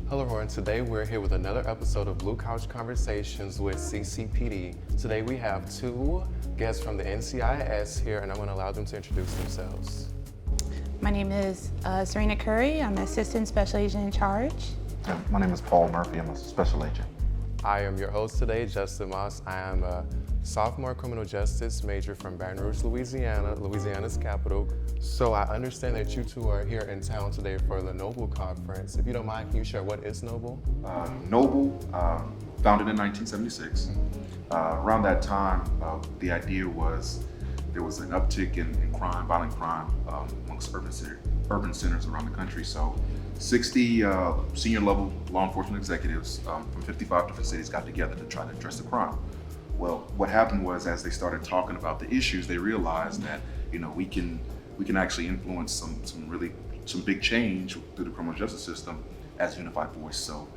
Hello everyone, today we're here with another episode of Blue Couch Conversations with CCPD. Today we have two guests from the NCIS here, and I'm going to allow them to introduce themselves. My name is Serena Curry. I'm Assistant Special Agent in Charge. My name is Paul Murphy. I'm a Special Agent. I am your host today, Justin Moss. I am a sophomore criminal justice major from Baton Rouge, Louisiana, Louisiana's capital. So I understand that you two are here in town today for the Noble Conference. If you don't mind, can you share what is Noble? Noble, founded in 1976. Around that time, the idea was there was an uptick in crime, violent crime, amongst urban centers around the country. So 60 senior level law enforcement executives from 55 different cities got together to try to address the crime. Well, what happened was, as they started talking about the issues, they realized that we can actually influence some big change through the criminal justice system as a unified voice. So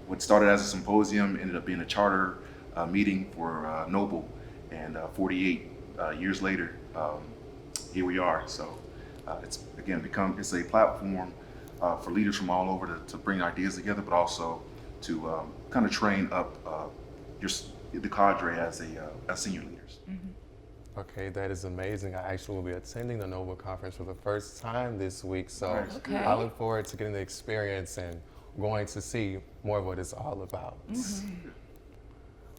what started as a symposium ended up being a charter meeting for Noble, and 48 years later, here we are. So it's a platform for leaders from all over to bring ideas together, but also to kind of train up the cadre as senior leaders. Mm-hmm. Okay, that is amazing. I actually will be attending the Noble Conference for the first time this week, so Okay. I look forward to getting the experience and going to see more of what it's all about. Mm-hmm.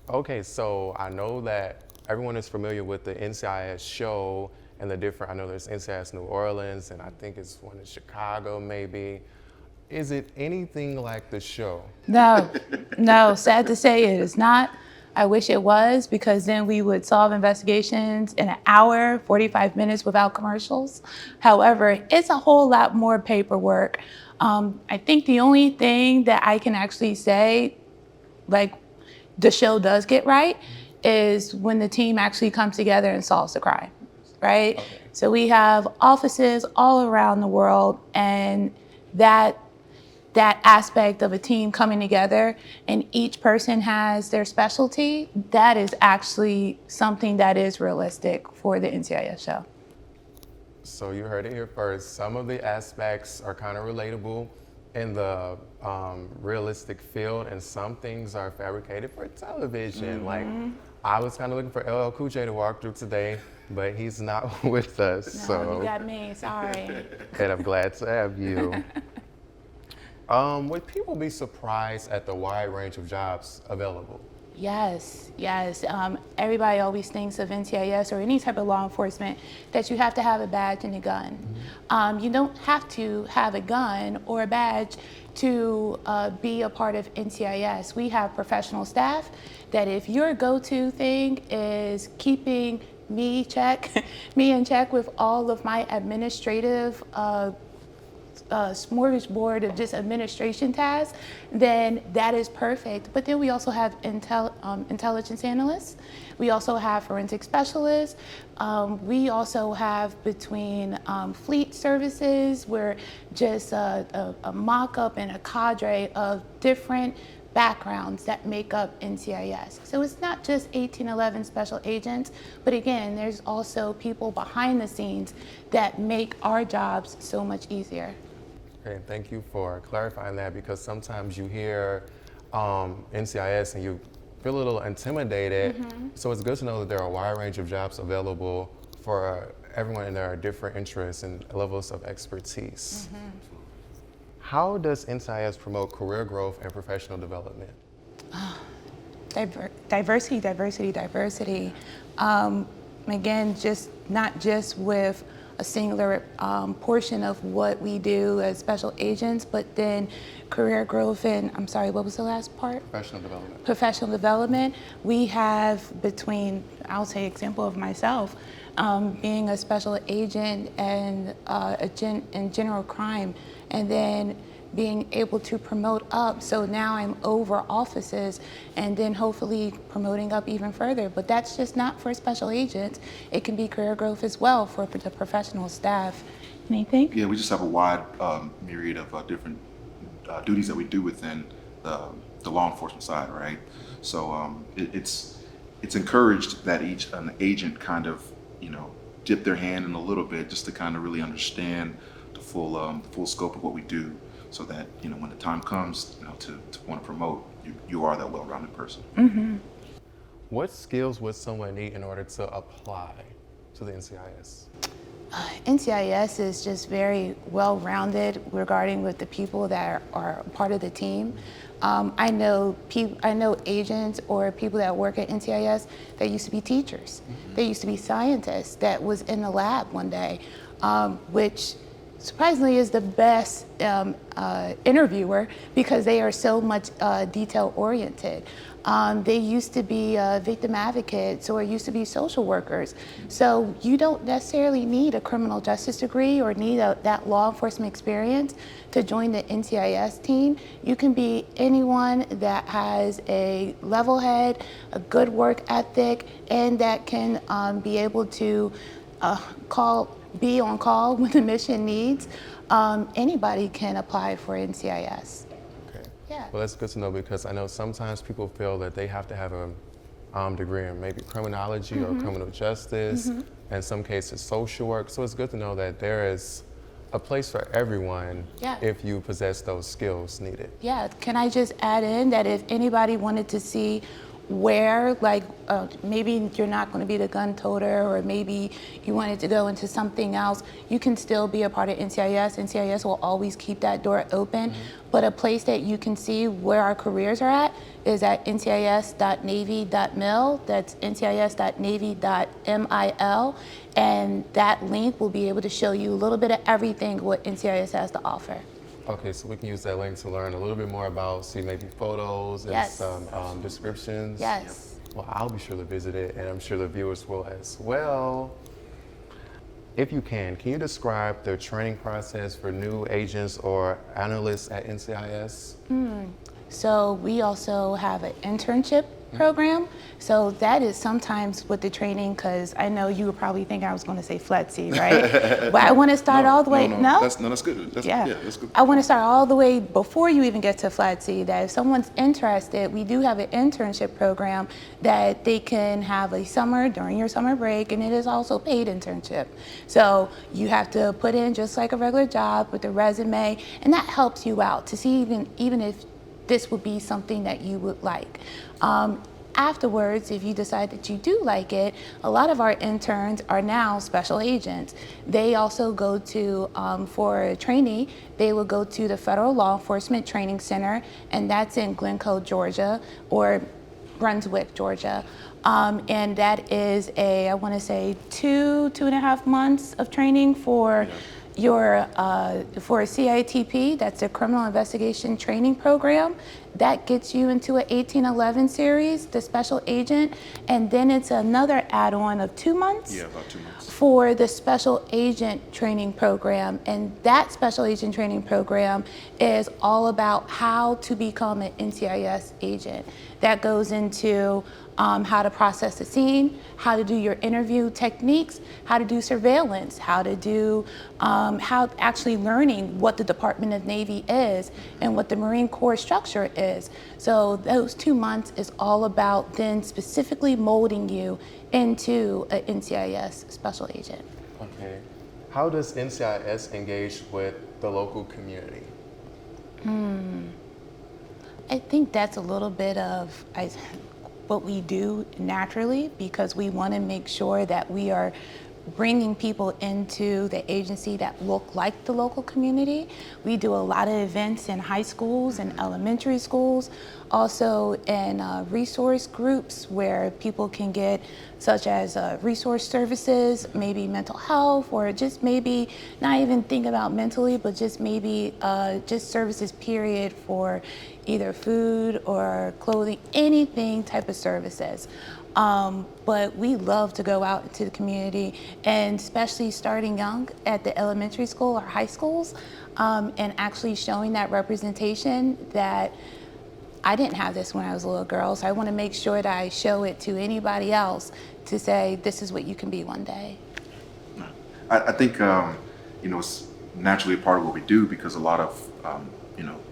Okay, so I know that everyone is familiar with the NCIS show and I know there's NCIS New Orleans, and I think it's one in Chicago maybe. Is it anything like the show? No, sad to say it is not. I wish it was, because then we would solve investigations in an hour, 45 minutes without commercials. However, it's a whole lot more paperwork. I think the only thing that I can actually say, like, the show does get right, is when the team actually comes together and solves the crime, right? Okay. So we have offices all around the world, and that aspect of a team coming together and each person has their specialty, that is actually something that is realistic for the NCIS show. So you heard it here first. Some of the aspects are kind of relatable in the realistic field, and some things are fabricated for television. Mm-hmm. Like, I was kind of looking for LL Cool J to walk through today, but he's not with us. No, so you got me, sorry. and I'm glad to have you. Would people be surprised at the wide range of jobs available? Yes. Everybody always thinks of NCIS or any type of law enforcement that you have to have a badge and a gun. Mm-hmm. You don't have to have a gun or a badge to be a part of NCIS. We have professional staff that if your go-to thing is keeping me in check with all of my administrative smorgasbord of just administration tasks, then that is perfect. But then we also have intelligence analysts. We also have forensic specialists. We also have between fleet services, we're just a mock-up and a cadre of different backgrounds that make up NCIS. So it's not just 1811 special agents, but again, there's also people behind the scenes that make our jobs so much easier. Okay, thank you for clarifying that, because sometimes you hear NCIS and you feel a little intimidated. Mm-hmm. So it's good to know that there are a wide range of jobs available for everyone, and there are different interests and levels of expertise. Mm-hmm. How does NCIS promote career growth and professional development? Diversity. Again, not just with a singular portion of what we do as special agents, but then career growth and, I'm sorry, what was the last part? Professional development. We have between, I'll say example of myself, being a special agent and in general crime, and then being able to promote up. So now I'm over offices and then hopefully promoting up even further. But that's just not for special agents. It can be career growth as well for the professional staff. Anything? Yeah, we just have a wide myriad of different duties that we do within the law enforcement side, right? So it's encouraged that an agent kind of dip their hand in a little bit just to kind of really understand the full scope of what we do. so that, when the time comes, to want to promote, you are that well-rounded person. What skills would someone need in order to apply to the NCIS? NCIS is just very well-rounded regarding with the people that are part of the team. I know agents or people that work at NCIS that used to be teachers. They used to be scientists that was in the lab one day, which surprisingly is the best interviewer because they are so much detail-oriented. They used to be victim advocates or used to be social workers. So you don't necessarily need a criminal justice degree or need that law enforcement experience to join the NCIS team. You can be anyone that has a level head, a good work ethic, and that can be able to be on call when the mission needs. Anybody can apply for NCIS. Yeah. Well, that's good to know because I know sometimes people feel that they have to have a degree in maybe criminology or criminal justice, in some cases social work. So it's good to know that there is a place for everyone if you possess those skills needed. Yeah, can I just add in that if anybody wanted to see where, like maybe you're not going to be the gun toter or maybe you wanted to go into something else, you can still be a part of NCIS. NCIS will always keep that door open. But a place that you can see where our careers are at is at ncis.navy.mil. That's ncis.navy.mil. And that link will be able to show you a little bit of everything what NCIS has to offer. Okay, so we can use that link to learn a little bit more about, see maybe photos and some descriptions. Yes. Well, I'll be sure to visit it, and I'm sure the viewers will as well. If you can you describe the training process for new agents or analysts at NCIS? So we also have an internship program. So that is sometimes with the training, because I know you were probably thinking I was going to say FLETC, right? But I want to start all the way. No? That's good. That's good. I want to start all the way before you even get to FLETC, that if someone's interested, we do have an internship program that they can have a summer during your summer break, and it is also paid internship. So you have to put in just like a regular job with a resume, and that helps you out to see even if this would be something that you would like. Afterwards, if you decide that you do like it, a lot of our interns are now special agents. They also go to, for training, they will go to the Federal Law Enforcement Training Center, and that's in Glencoe, Georgia, or Brunswick, Georgia. And that is I want to say 2.5 months of training for for a CITP, that's a Criminal Investigation Training Program. That gets you into an 1811 series, the special agent, and then it's another add-on of 2 months. Yeah, about 2 months. For the Special Agent Training Program. And that Special Agent Training Program is all about how to become an NCIS agent. That goes into how to process the scene, how to do your interview techniques, how to do surveillance, how to do, how actually learning what the Department of Navy is and what the Marine Corps structure is. So those 2 months is all about then specifically molding you into an NCIS special agent. Okay. How does NCIS engage with the local community? I think that's a little bit of what we do naturally, because we want to make sure that we are bringing people into the agency that look like the local community. We do a lot of events in high schools and elementary schools, also in resource groups where people can get, such as resource services, maybe mental health, or just maybe not even think about mentally, but just maybe just services period for either food or clothing, anything type of services. But we love to go out into the community, and especially starting young at the elementary school or high schools, and actually showing that representation that I didn't have this when I was a little girl, so I want to make sure that I show it to anybody else to say, this is what you can be one day. I think, it's naturally a part of what we do, because a lot of,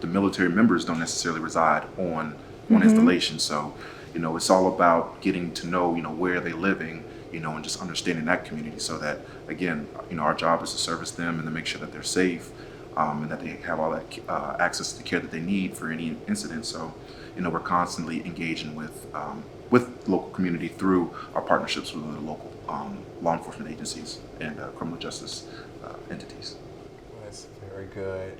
the military members don't necessarily reside on installation. So, it's all about getting to know, where they're living, and just understanding that community, so that, again, our job is to service them and to make sure that they're safe. and that they have all that access to the care that they need for any incident. So, we're constantly engaging with the local community through our partnerships with the local law enforcement agencies and criminal justice entities. That's very good.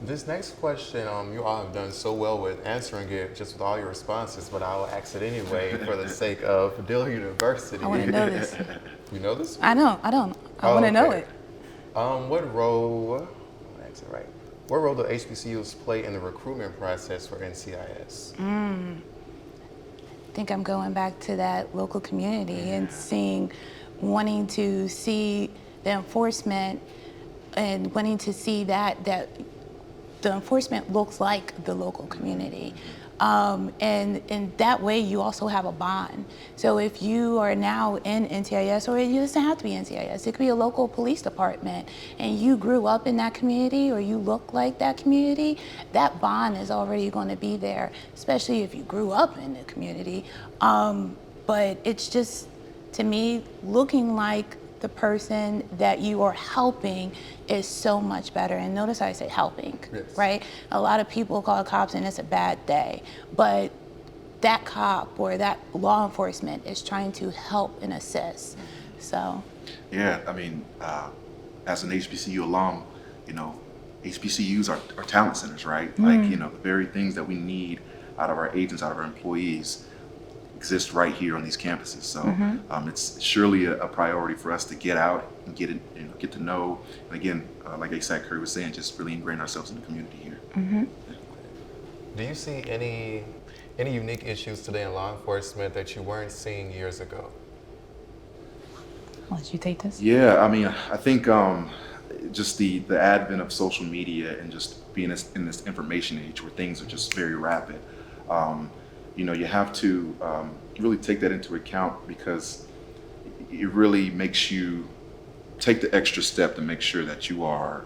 This next question, you all have done so well with answering it just with all your responses, but I will ask it anyway for the sake of Dillard University. I want to know this. You know this? I don't. I want to know it. What role, I'll ask it right. What role do HBCUs play in the recruitment process for NCIS? I think I'm going back to that local community and wanting to see the enforcement and wanting to see that the enforcement looks like the local community. And that way you also have a bond. So if you are now in NCIS, or it doesn't have to be NCIS, it could be a local police department, and you grew up in that community or you look like that community, that bond is already going to be there, especially if you grew up in the community. But it's just, to me, looking like the person that you are helping is so much better. And notice I say helping, yes. Right? A lot of people call cops and it's a bad day, but that cop or that law enforcement is trying to help and assist. So. Yeah, I mean, as an HBCU alum, HBCUs are talent centers, right? Like, the very things that we need out of our agents, out of our employees, exist right here on these campuses. So it's surely a priority for us to get out and get to know. And again, like ASAC Curry was saying, just really ingrain ourselves in the community here. Do you see any unique issues today in law enforcement that you weren't seeing years ago? I'll let you take this. Yeah, I mean, I think just the advent of social media and just being in this information age where things are just very rapid. You have to really take that into account, because it really makes you take the extra step to make sure that you are,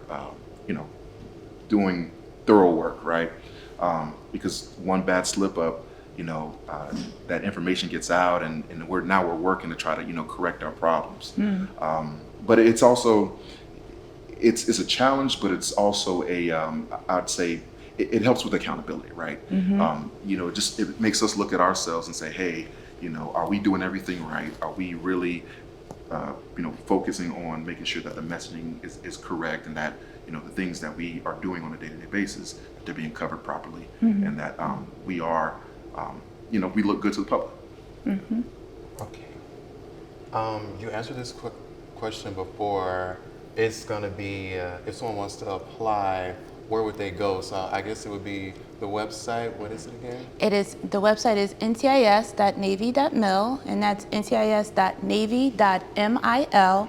doing thorough work, right? Because one bad slip up, that information gets out, and we're working to try to, correct our problems. But it's also, it's a challenge, but it's also I'd say, it helps with accountability, right? It makes us look at ourselves and say, hey, are we doing everything right? Are we really, focusing on making sure that the messaging is correct, and that, the things that we are doing on a day-to-day basis, that they're being covered properly, and that we are, we look good to the public. Okay. You answered this quick question before. It's going to be, if someone wants to apply, where would they go? So I guess it would be the website. What is it again? The website is ncis.navy.mil, and that's ncis.navy.mil.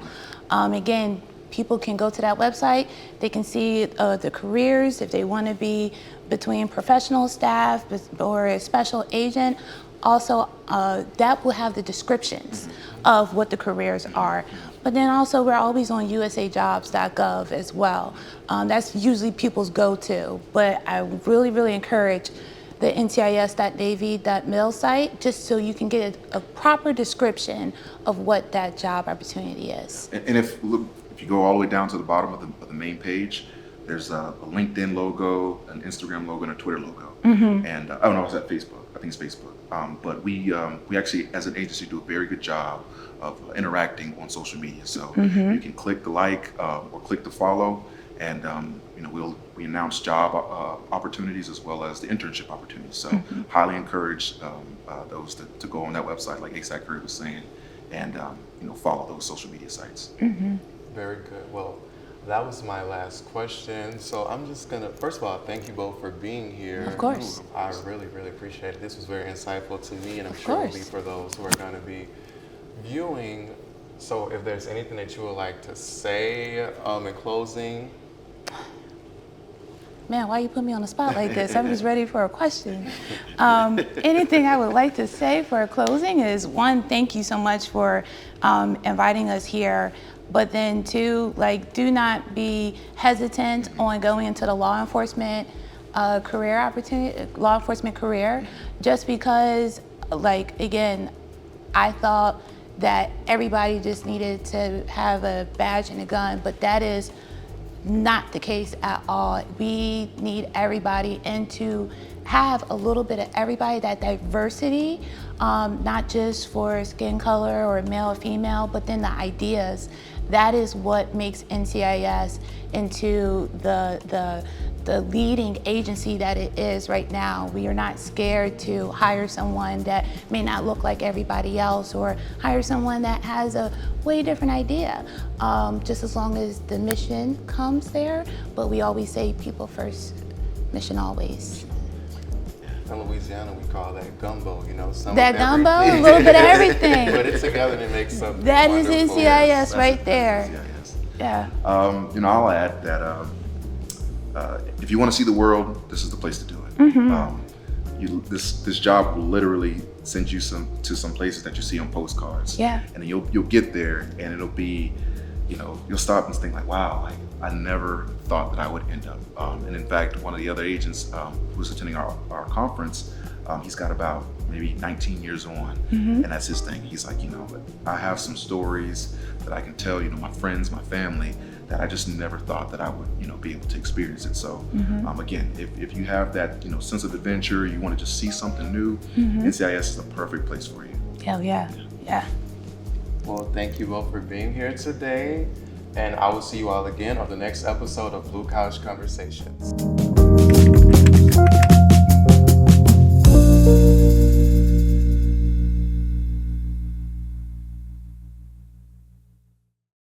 Again, people can go to that website. They can see the careers, if they want to be between professional staff or a special agent. Also, that will have the descriptions of what the careers are. But then also, we're always on usajobs.gov as well. That's usually people's go-to. But I really, really encourage the ncis.navy.mil site, just so you can get a proper description of what that job opportunity is. And if you go all the way down to the bottom of the main page, there's a LinkedIn logo, an Instagram logo, and a Twitter logo. And oh no, it's at Facebook. I think it's Facebook. But we actually, as an agency, do a very good job of interacting on social media. So you can click the like or click the follow, and we announce job opportunities as well as the internship opportunities. So highly encourage those to go on that website, like ASAC Curry was saying, and follow those social media sites. Very good. Well, that was my last question. So I'm just gonna, first of all, thank you both for being here. Of course. I really, really appreciate it. This was very insightful to me, and I'm sure it will be for those who are gonna be viewing. So if there's anything that you would like to say in closing. Man, why you put me on the spot like this? I'm just ready for a question. Anything I would like to say for closing is, one, thank you so much for inviting us here. But then two, do not be hesitant on going into the law enforcement career, just because, again, I thought that everybody just needed to have a badge and a gun, but that is not the case at all. We need everybody, and to have a little bit of everybody, that diversity, not just for skin color or male or female, but then the ideas. That is what makes NCIS into the leading agency that it is right now. We are not scared to hire someone that may not look like everybody else, or hire someone that has a way different idea, just as long as the mission comes there. But we always say people first, mission always. In Louisiana, we call that gumbo, you know, some That of gumbo, a everything. little bit of everything. Put it together and it makes something That is wonderful. NCIS right there. NCIS. Yeah. I'll add that if you want to see the world, this is the place to do it. This job will literally send you to some places that you see on postcards. Yeah. And then you'll get there, and it'll be, you'll stop and think like, wow, like I never thought that I would end up. And in fact, one of the other agents who was attending our conference, he's got about maybe 19 years on, and that's his thing. He's like, I have some stories that I can tell, my friends, my family, that I just never thought that I would, be able to experience it. So again, if you have that, sense of adventure, you want to just see something new, NCIS is the perfect place for you. Hell yeah. Yeah. Well, thank you both for being here today. And I will see you all again on the next episode of Blue Couch Conversations.